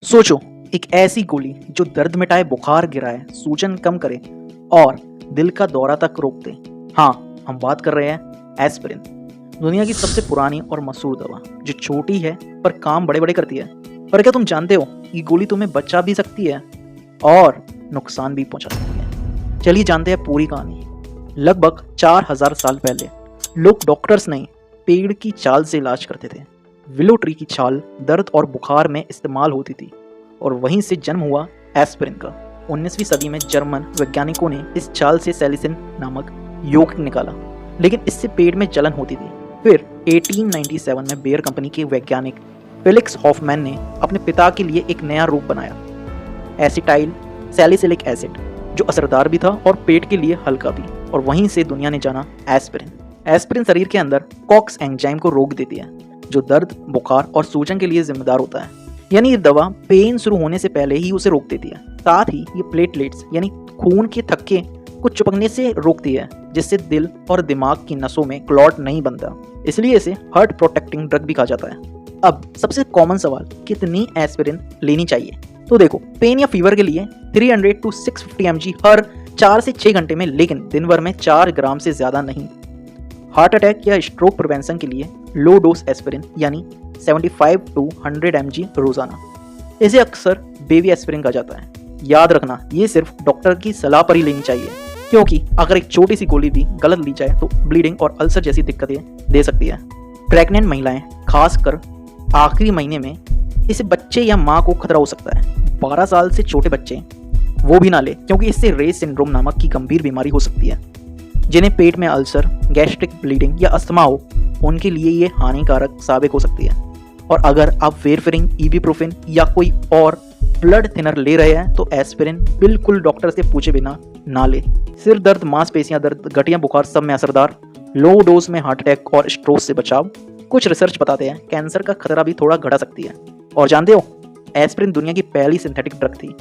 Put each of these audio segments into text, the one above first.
सोचो, एक ऐसी गोली जो दर्द मिटाए, बुखार गिराए, सूजन कम करे और दिल का दौरा तक रोक दे। हाँ, हम बात कर रहे हैं एस्पिरिन, दुनिया की सबसे पुरानी और मशहूर दवा जो छोटी है पर काम बड़े बड़े करती है। पर क्या तुम जानते हो ये गोली तुम्हें बचा भी सकती है और नुकसान भी पहुंचा सकती है। चलिए जानते हैं पूरी कहानी। लगभग 4000 साल पहले लोग डॉक्टर्स नहीं, पेड़ की छाल से इलाज करते थे। विलो ट्री की छाल दर्द और बुखार में इस्तेमाल होती थी और वहीं से जन्म हुआ एस्पिरिन का। 19वीं सदी में जर्मन वैज्ञानिकों ने इस छाल से सैलिसिन नामक यौगिक निकाला, लेकिन इससे पेट में जलन होती थी। फिर 1897 में बेयर कंपनी के वैज्ञानिक फेलिक्स हॉफमैन ने अपने पिता के लिए एक नया रूप बनाया, एसिटाइल सैलिसिलिक एसिड, जो असरदार भी था और पेट के लिए हल्का भी। और वहीं से दुनिया ने जाना एस्पिरिन। एस्पिरिन शरीर के अंदर कॉक्स एंजाइम को रोक देती है, जो दर्द, बुखार और सूजन के लिए जिम्मेदार होता है। यानी ये दवा पेन शुरू होने से पहले ही उसे रोक देती है। साथ ही ये प्लेटलेट्स यानी खून के थक्के को चिपकने से रोकती है, जिससे दिल और दिमाग की नसों में क्लॉट नहीं बनता। इसलिए इसे हार्ट प्रोटेक्टिंग ड्रग भी कहा जाता है। अब सबसे कॉमन सवाल, कितनी एस्पिरिन लेनी चाहिए? तो देखो, पेन या फीवर के लिए 300 to 650 mg हर 4 से 6 घंटे में, लेकिन दिन भर में 4 ग्राम से ज्यादा नहीं। हार्ट अटैक या स्ट्रोक प्रिवेंशन के लिए लो डोज एस्पिरिन यानी 75 to 100 mg रोजाना। इसे अक्सर बेबी एस्पिरिन कहा जाता है। याद रखना, ये सिर्फ डॉक्टर की सलाह पर ही लेनी चाहिए, क्योंकि अगर एक छोटी सी गोली भी गलत ली जाए तो ब्लीडिंग और अल्सर जैसी दिक्कतें दे सकती है। प्रेग्नेंट महिलाएं, खासकर आखिरी महीने में, इससे बच्चे या माँ को खतरा हो सकता है। 12 साल से छोटे बच्चे वो भी ना ले, क्योंकि इससे रेस सिंड्रोम नामक की गंभीर बीमारी हो सकती है। जिन्हें पेट में अल्सर, गैस्ट्रिक ब्लीडिंग या अस्थमा हो, उनके लिए ये हानिकारक साबित हो सकती है। और अगर आप वेरफेरिन, इबुप्रोफेन या कोई और ब्लड थिनर ले रहे हैं तो एस्पिरिन बिल्कुल डॉक्टर से पूछे बिना ना ले। सिर दर्द, मांसपेशियां दर्द, गठिया बुखार सब में असरदार। लो डोज में हार्ट अटैक और स्ट्रोक से बचाव। कुछ रिसर्च बताते हैं कैंसर का खतरा भी थोड़ा घटा सकती है। और जानते हो, एस्पिरिन दुनिया की पहली सिंथेटिक ड्रग थी।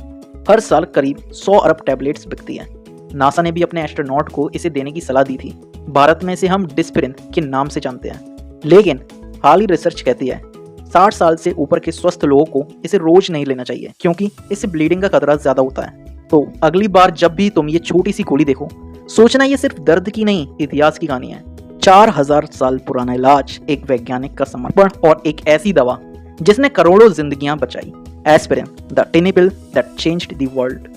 हर साल करीब 100 अरब टैबलेट्स बिकती हैं। नासा ने भी अपने एस्ट्रोनॉट को इसे देने की सलाह दी थी। भारत में इसे हम डिस्पिरिन के नाम से जानते हैं, लेकिन हाल ही रिसर्च कहती है 60 साल से ऊपर के स्वस्थ लोगों को इसे रोज नहीं लेना चाहिए, क्योंकि इससे ब्लीडिंग का खतरा ज्यादा होता है। तो अगली बार जब भी तुम ये छोटी सी गोली देखो, सोचना ये सिर्फ दर्द की नहीं, इतिहास की कहानी है। 4000 साल पुराना इलाज, एक वैज्ञानिक का समर्पण और एक ऐसी दवा जिसने करोड़ों जिंदगियां बचाई। Aspirin, the टिनी pill that changed the world.